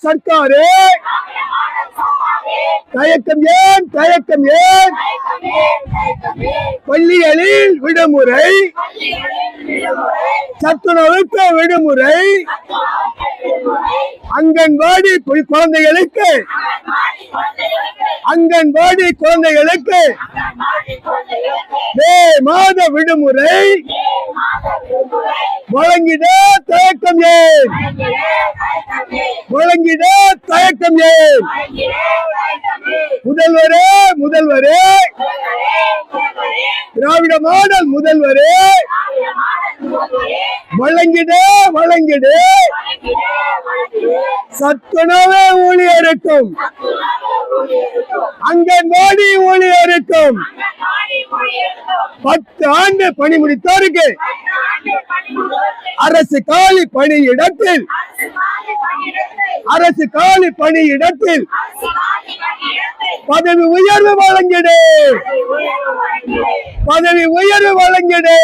சர்க்காரே தயக்கம் ஏன் தயக்கம் ஏன் பள்ளிகளில் விடுமுறை சத்துணவுக்கு விடுமுறை அங்கன்வாடி குழந்தைகளுக்கு மே மாத விடுமுறை வழங்கிட தயக்கம் ஏன் வழங்கிட தயக்கம் ஏன் முதல்வரே முதல்வரே திராவிட மாடல் முதல்வரே வழங்கிட வழங்கிட சத்துணவு ஊழியருக்கும் அங்கன்வாடி ஊழியருக்கும் 10 ஆண்டு பணி முடித்தோருக்கு அரசு காலி பணியிடத்தில் பதவி உயர்வு வழங்கிடு